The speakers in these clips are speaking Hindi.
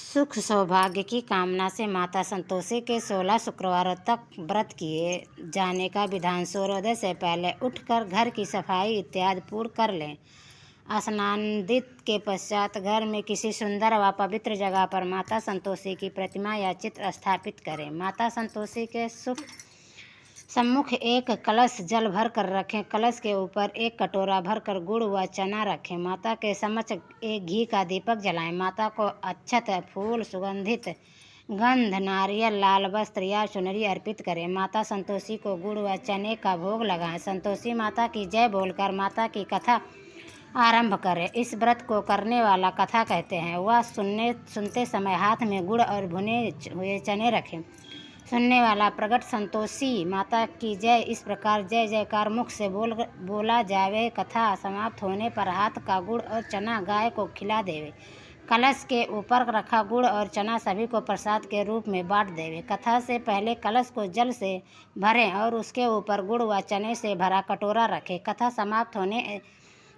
सुख सौभाग्य की कामना से माता संतोषी के 16 शुक्रवारों तक व्रत किए जाने का विधान। सूर्योदय से पहले उठकर घर की सफाई इत्यादि पूर्ण कर लें। स्नानादित के पश्चात घर में किसी सुंदर व पवित्र जगह पर माता संतोषी की प्रतिमा या चित्र स्थापित करें। माता संतोषी के सम्मुख एक कलश जल भर कर रखें। कलश के ऊपर एक कटोरा भरकर गुड़ व चना रखें। माता के समक्ष एक घी का दीपक जलाएं। माता को अक्षत, फूल, सुगंधित गंध, नारियल, लाल वस्त्र या चुनरी अर्पित करें। माता संतोषी को गुड़ व चने का भोग लगाएं। संतोषी माता की जय बोलकर माता की कथा आरंभ करें। इस व्रत को करने वाला कथा कहते हैं। वह सुनते समय हाथ में गुड़ और भुने हुए चने रखें। सुनने वाला प्रगट संतोषी माता की जय इस प्रकार जय जयकार मुख से बोला जावे। कथा समाप्त होने पर हाथ का गुड़ और चना गाय को खिला देवे। कलश के ऊपर रखा गुड़ और चना सभी को प्रसाद के रूप में बांट देवे। कथा से पहले कलश को जल से भरें और उसके ऊपर गुड़ व चने से भरा कटोरा रखें। कथा समाप्त होने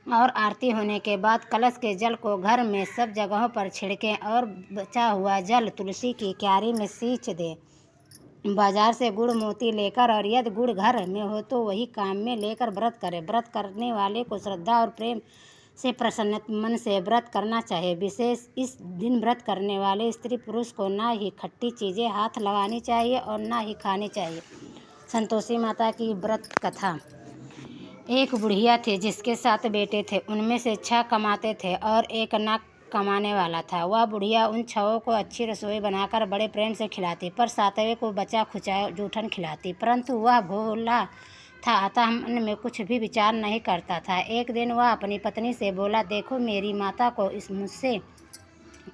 और आरती होने के बाद कलश के जल को घर में सब जगहों पर छिड़कें और बचा हुआ जल तुलसी की क्यारी में सींच दें। बाजार से गुड़ मोती लेकर और यदि गुड़ घर में हो तो वही काम में लेकर व्रत करें। व्रत करने वाले को श्रद्धा और प्रेम से प्रसन्न मन से व्रत करना चाहिए। विशेष इस दिन व्रत करने वाले स्त्री पुरुष को ना ही खट्टी चीज़ें हाथ लगानी चाहिए और ना ही खानी चाहिए। संतोषी माता की व्रत कथा। एक बुढ़िया थी जिसके 7 बेटे थे। उनमें से 6 कमाते थे और एक ना कमाने वाला था। वह बुढ़िया उन 6 को अच्छी रसोई बनाकर बड़े प्रेम से खिलाती, पर 7वें को बचा खुचा जूठन खिलाती। परंतु वह भोला था, अतः मन में कुछ भी विचार नहीं करता था। एक दिन वह अपनी पत्नी से बोला, देखो मेरी माता को मुझसे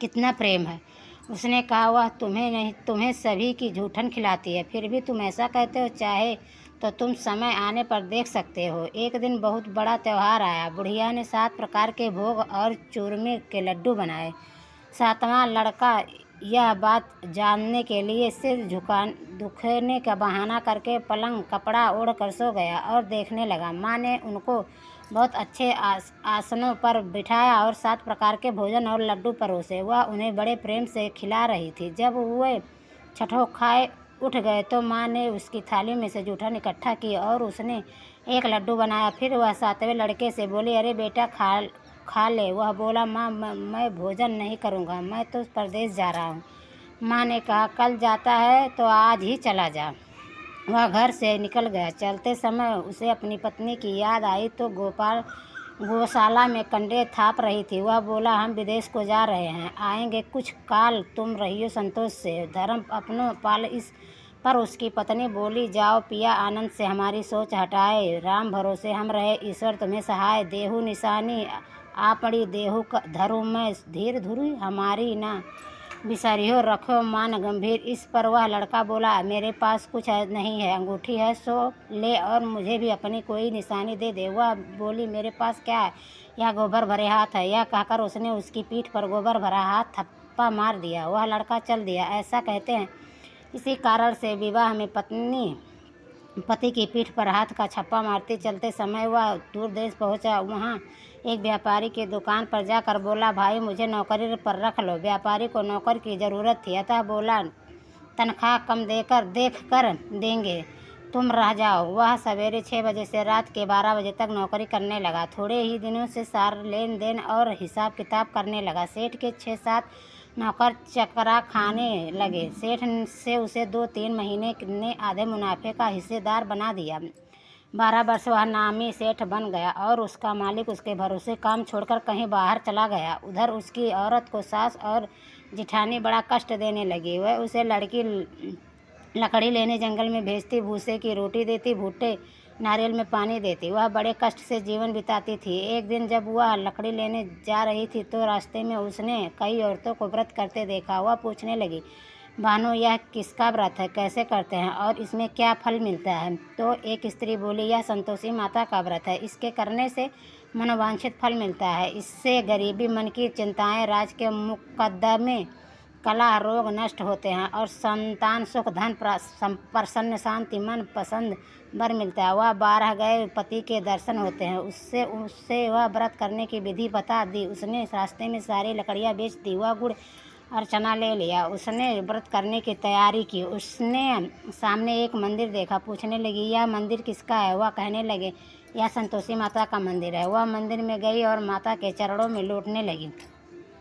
कितना प्रेम है। उसने कहा, वह तुम्हें नहीं तुम्हें सभी की जूठन खिलाती है, फिर भी तुम ऐसा कहते हो। चाहे तो तुम समय आने पर देख सकते हो। एक दिन बहुत बड़ा त्यौहार आया। बुढ़िया ने 7 प्रकार के भोग और चूरमे के लड्डू बनाए। 7वां लड़का यह बात जानने के लिए सिर दुखने का बहाना करके पलंग कपड़ा ओढ़ कर सो गया और देखने लगा। माँ ने उनको बहुत अच्छे आसनों पर बिठाया और 7 प्रकार के भोजन और लड्डू परोसे। वह उन्हें बड़े प्रेम से खिला रही थी। जब वे छठों खाए उठ गए तो माँ ने उसकी थाली में से जूठन इकट्ठा की और उसने एक लड्डू बनाया। फिर वह 7वें लड़के से बोली, अरे बेटा खा ले। वह बोला, माँ मैं भोजन नहीं करूँगा, मैं तो परदेश जा रहा हूँ। माँ ने कहा, कल जाता है तो आज ही चला जा। वह घर से निकल गया। चलते समय उसे अपनी पत्नी की याद आई तो गौशाला में कंडे थाप रही थी। वह बोला, हम विदेश को जा रहे हैं, आएंगे कुछ काल, तुम रहियो संतोष से, धर्म अपनो पाल। इस पर उसकी पत्नी बोली, जाओ पिया, आनंद से हमारी सोच हटाए, राम भरोसे हम रहे, ईश्वर तुम्हें सहाय। देहु निशानी आपड़ी देहु धरु मैं, धीर धुरी हमारी ना बिसरियो, रखो मान गंभीर। इस पर वह लड़का बोला, मेरे पास कुछ नहीं है, अंगूठी है सो ले और मुझे भी अपनी कोई निशानी दे दे। वह बोली, मेरे पास क्या है, यह गोबर भरे हाथ है। यह कहकर उसने उसकी पीठ पर गोबर भरा हाथ थप्पा मार दिया। वह लड़का चल दिया। ऐसा कहते हैं, इसी कारण से विवाह में पत्नी पति की पीठ पर हाथ का छप्पा मारती। चलते समय वह दूर देश पहुँचा। वहाँ एक व्यापारी की दुकान पर जाकर बोला, भाई मुझे नौकरी पर रख लो। व्यापारी को नौकर की ज़रूरत थी, अतः बोला, तनख्वाह कम देख कर देंगे, तुम रह जाओ। वह सवेरे 6 बजे से रात के 12 बजे तक नौकरी करने लगा। थोड़े ही दिनों से सारा लेन देन और हिसाब किताब करने लगा। सेठ के 6-7 नौकर चकरा खाने लगे। सेठ से उसे 2-3 महीने ने आधे मुनाफे का हिस्सेदार बना दिया। 12 वर्ष वह नामी सेठ बन गया और उसका मालिक उसके भरोसे काम छोड़कर कहीं बाहर चला गया। उधर उसकी औरत को सास और जिठानी बड़ा कष्ट देने लगी। वह उसे लकड़ी लेने जंगल में भेजती, भूसे की रोटी देती, भुट्टे नारियल में पानी देती। वह बड़े कष्ट से जीवन बिताती थी। एक दिन जब वह लकड़ी लेने जा रही थी तो रास्ते में उसने कई औरतों को व्रत करते देखा। वह पूछने लगी, भानो यह किसका व्रत है, कैसे करते हैं और इसमें क्या फल मिलता है। तो एक स्त्री बोली, यह संतोषी माता का व्रत है, इसके करने से मनोवांछित फल मिलता है। इससे गरीबी, मन की चिंताएं, राज के मुकद्दमे, कलह, रोग नष्ट होते हैं और संतान सुख, धन, प्रसन्न, शांति, मन पसंद वर मिलता है। वह 12 गए पति के दर्शन होते हैं। उससे वह व्रत करने की विधि बता दी। उसने रास्ते में सारी लकड़ियाँ बेच दी। वह गुड़ अर्चना ले लिया। उसने व्रत करने की तैयारी की। उसने सामने एक मंदिर देखा। पूछने लगी, यह मंदिर किसका है? वह कहने लगे, यह संतोषी माता का मंदिर है। वह मंदिर में गई और माता के चरणों में लौटने लगी।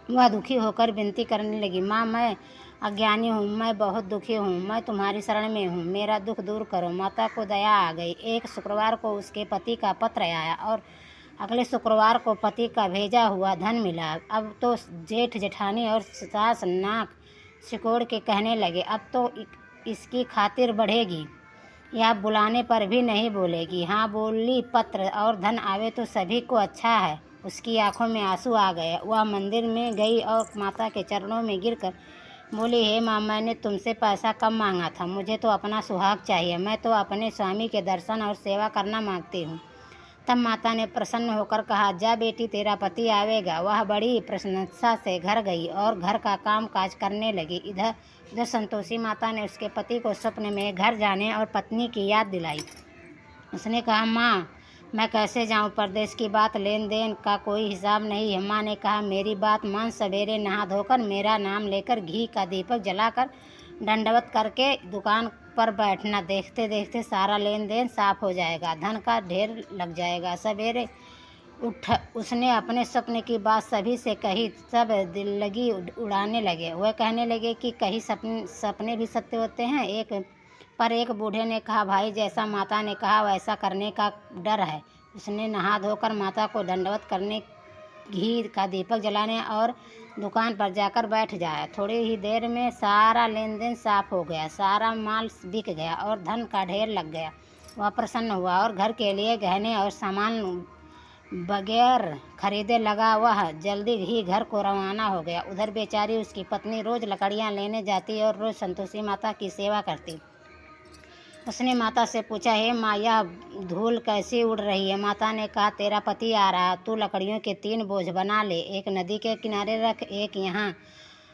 वह दुखी होकर विनती करने लगी, माँ, मैं अज्ञानी हूँ, मैं बहुत दुखी हूँ, मैं तुम्हारी शरण में हूँ, मेरा दुख दूर करो। माता को दया आ गई। एक शुक्रवार को उसके पति का पत्र आया और अगले शुक्रवार को पति का भेजा हुआ धन मिला। अब तो जेठ जेठानी और सास नाक सिकोड़ के कहने लगे, अब तो इसकी खातिर बढ़ेगी, यह बुलाने पर भी नहीं बोलेगी। हाँ बोली, पत्र और धन आवे तो सभी को अच्छा है। उसकी आंखों में आंसू आ गए। वह मंदिर में गई और माता के चरणों में गिरकर बोली, हे माँ, मैंने तुमसे पैसा कम मांगा था, मुझे तो अपना सुहाग चाहिए, मैं तो अपने स्वामी के दर्शन और सेवा करना मांगती हूँ। तब माता ने प्रसन्न होकर कहा, जा बेटी, तेरा पति आवेगा। वह बड़ी प्रसन्नता से घर गई और घर का काम काज करने लगी। इधर उधर संतोषी माता ने उसके पति को स्वप्न में घर जाने और पत्नी की याद दिलाई। उसने कहा, माँ, मैं कैसे जाऊँ? परदेश की बात, लेन देन का कोई हिसाब नहीं है। माँ ने कहा, मेरी बात मान, सवेरे नहा धोकर मेरा नाम लेकर घी का दीपक जलाकर दंडवत करके दुकान पर बैठना। देखते देखते सारा लेन देन साफ हो जाएगा, धन का ढेर लग जाएगा। सवेरे उठ उसने अपने सपने की बात सभी से कही। सब दिल लगी उड़ाने लगे। वह कहने लगे कि कहीं सपने भी सत्य होते हैं। एक बूढ़े ने कहा, भाई, जैसा माता ने कहा वैसा करने का डर है। उसने नहा धोकर माता को दंडवत करने, घी का दीपक जलाने और दुकान पर जाकर बैठ जाया। थोड़ी ही देर में सारा लेन देन साफ हो गया, सारा माल बिक गया और धन का ढेर लग गया। वह प्रसन्न हुआ और घर के लिए गहने और सामान बगैर खरीदे लगा। वह जल्दी ही घर को रवाना हो गया। उधर बेचारी उसकी पत्नी रोज लकड़ियाँ लेने जाती और रोज संतोषी माता की सेवा करती। उसने माता से पूछा, हे माँ, यह धूल कैसी उड़ रही है? माता ने कहा, तेरा पति आ रहा, तू लकड़ियों के 3 बोझ बना ले, एक नदी के किनारे रख, एक यहाँ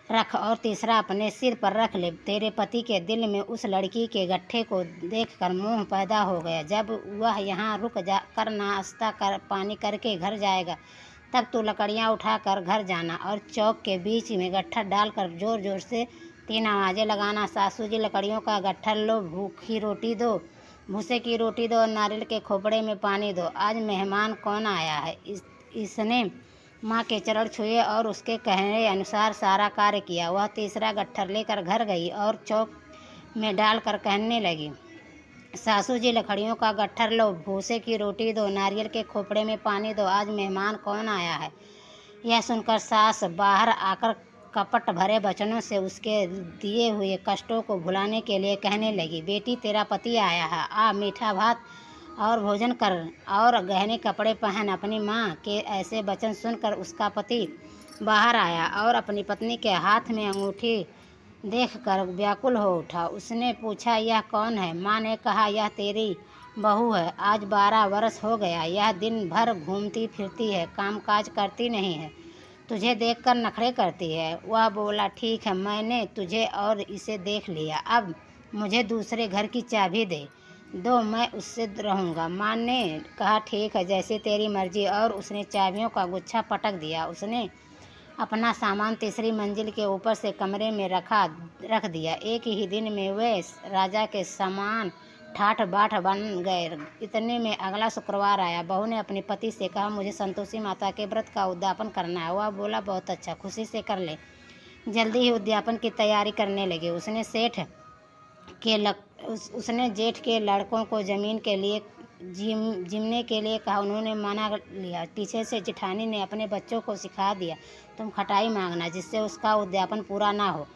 रख और तीसरा अपने सिर पर रख ले। तेरे पति के दिल में उस लड़की के गट्ठे को देखकर मोह पैदा हो गया। जब वह यहाँ रुक जा कर नाश्ता कर पानी करके घर जाएगा, तब तू लकड़ियाँ उठाकर घर जाना और चौक के बीच में गट्ठा डालकर जोर जोर से 3 आवाज़ें लगाना, सासू जी, लकड़ियों का गट्ठा लो, भूखी रोटी दो, भूसे की रोटी दो और नारियल के खोपड़े में पानी दो, आज मेहमान कौन आया है। इसने माँ के चरण छुए और उसके कहने अनुसार सारा कार्य किया। वह तीसरा गट्ठर लेकर घर गई और चौक में डालकर कहने लगी, सासू जी, लकड़ियों का गट्ठर लो, भूसे की रोटी दो, नारियल के खोपड़े में पानी दो, आज मेहमान कौन आया है। यह सुनकर सास बाहर आकर कपट भरे वचनों से उसके दिए हुए कष्टों को भुलाने के लिए कहने लगी, बेटी, तेरा पति आया है, आ मीठा भात और भोजन कर और गहने कपड़े पहन। अपनी माँ के ऐसे वचन सुनकर उसका पति बाहर आया और अपनी पत्नी के हाथ में अंगूठी देखकर व्याकुल हो उठा। उसने पूछा, यह कौन है? माँ ने कहा, यह तेरी बहू है, आज 12 वर्ष हो गया, यह दिन भर घूमती फिरती है, कामकाज करती नहीं है, तुझे देखकर नखरे करती है। वह बोला, ठीक है, मैंने तुझे और इसे देख लिया, अब मुझे दूसरे घर की चाबी दे दो, मैं उससे रहूँगा। माँ ने कहा, ठीक है, जैसे तेरी मर्जी, और उसने चाबियों का गुच्छा पटक दिया। उसने अपना सामान तीसरी मंजिल के ऊपर से कमरे में रख दिया। एक ही दिन में वे राजा के समान ठाठ बाट बन गए। इतने में अगला शुक्रवार आया। बहू ने अपने पति से कहा, मुझे संतोषी माता के व्रत का उद्यापन करना है। वह बोला, बहुत अच्छा, खुशी से कर ले। जल्दी ही उद्यापन की तैयारी करने लगे। उसने जेठ के लड़कों को जमीन के लिए जिमने के लिए कहा। उन्होंने मना लिया। पीछे से जेठानी ने अपने बच्चों को सिखा दिया, तुम खटाई मांगना, जिससे उसका उद्यापन पूरा ना हो।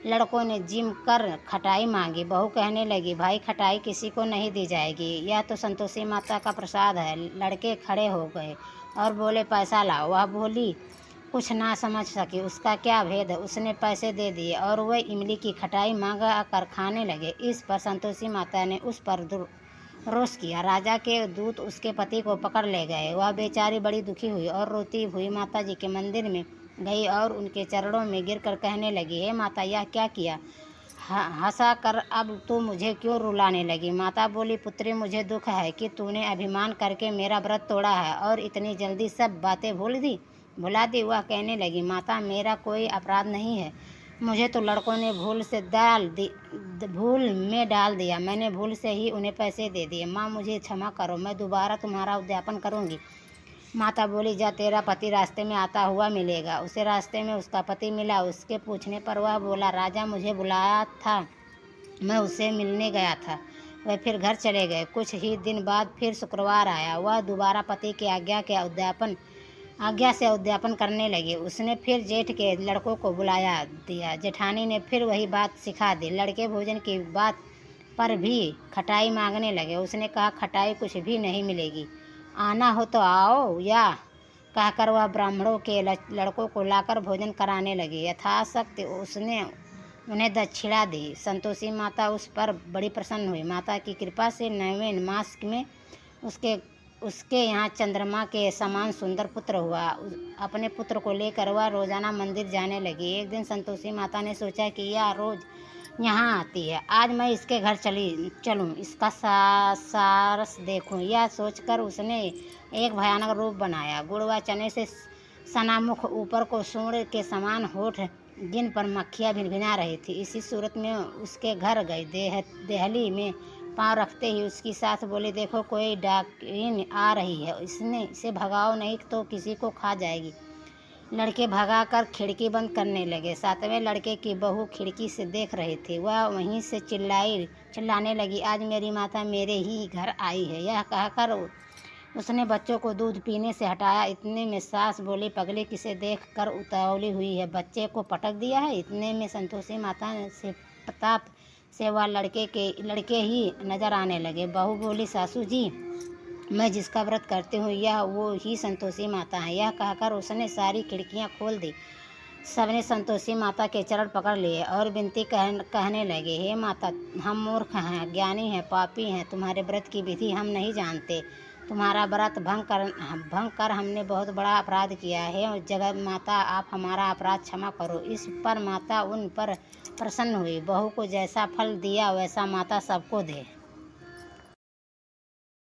लड़कों ने जिम कर खटाई मांगी। बहू कहने लगी, भाई, खटाई किसी को नहीं दी जाएगी, यह तो संतोषी माता का प्रसाद है। लड़के खड़े हो गए और बोले, पैसा लाओ। वह बोली, कुछ ना समझ सकी, उसका क्या भेद है। उसने पैसे दे दिए और वह इमली की खटाई मांगा कर खाने लगे। इस पर संतोषी माता ने उस पर रोष किया। राजा के दूत उसके पति को पकड़ ले गए। वह बेचारी बड़ी दुखी हुई और रोती हुई माता जी के मंदिर में गई और उनके चरणों में गिरकर कहने लगी, हे माता, यह क्या किया? हंसा कर अब तू मुझे क्यों रुलाने लगी? माता बोली, पुत्री, मुझे दुख है कि तूने अभिमान करके मेरा व्रत तोड़ा है और इतनी जल्दी सब बातें भुला दी। वह कहने लगी, माता, मेरा कोई अपराध नहीं है, मुझे तो लड़कों ने भूल में डाल दिया। मैंने भूल से ही उन्हें पैसे दे दिए। माँ, मुझे क्षमा करो, मैं दोबारा तुम्हारा उद्यापन करूँगी। माता बोली, जा, तेरा पति रास्ते में आता हुआ मिलेगा। उसे रास्ते में उसका पति मिला। उसके पूछने पर वह बोला, राजा मुझे बुलाया था, मैं उससे मिलने गया था। वह फिर घर चले गए। कुछ ही दिन बाद फिर शुक्रवार आया। वह दोबारा पति की आज्ञा से उद्यापन करने लगी। उसने फिर जेठ के लड़कों को बुलाया दिया। जेठानी ने फिर वही बात सिखा दी। लड़के भोजन की बात पर भी खटाई मांगने लगे। उसने कहा, खटाई कुछ भी नहीं मिलेगी, आना हो तो आओ। या कहकर वह ब्राह्मणों के लड़कों को लाकर भोजन कराने लगी। यथाशक्ति उसने उन्हें दक्षिणा दी। संतोषी माता उस पर बड़ी प्रसन्न हुई। माता की कृपा से 9वें मास में उसके यहाँ चंद्रमा के समान सुंदर पुत्र हुआ। अपने पुत्र को लेकर वह रोजाना मंदिर जाने लगी। एक दिन संतोषी माता ने सोचा कि यह रोज यहाँ आती है, आज मैं इसके घर चलूँ, इसका सारस देखूँ। यह सोचकर उसने एक भयानक रूप बनाया। गुड़ व चने से सना मुख, ऊपर को सूंड के समान होठ, जिन पर मक्खियाँ भिनभिना रही थी। इसी सूरत में उसके घर गई। देहली में पाँव रखते ही उसकी सास बोली, देखो कोई डाकिन आ रही है, इसे भगाओ, नहीं तो किसी को खा जाएगी। लड़के भगाकर खिड़की बंद करने लगे। 7वें लड़के की बहू खिड़की से देख रही थी। वह वहीं से चिल्लाने लगी, आज मेरी माता मेरे ही घर आई है। यह कहकर उसने बच्चों को दूध पीने से हटाया। इतने में सास बोली, पगली, किसे देख कर उतावली हुई है, बच्चे को पटक दिया है। इतने में संतोषी माता से प्रताप से वह लड़के ही नजर आने लगे। बहू बोली, सासू जी, मैं जिसका व्रत करती हूँ यह वो ही संतोषी माता है। यह कहकर उसने सारी खिड़कियाँ खोल दी। सबने संतोषी माता के चरण पकड़ लिए और विनती कहने लगे, हे माता, हम मूर्ख हैं, ज्ञानी हैं, पापी हैं, तुम्हारे व्रत की विधि हम नहीं जानते। तुम्हारा व्रत भंग कर हमने बहुत बड़ा अपराध किया है। जगत माता, आप हमारा अपराध क्षमा करो। इस पर माता उन पर प्रसन्न हुई। बहू को जैसा फल दिया वैसा माता सबको दे।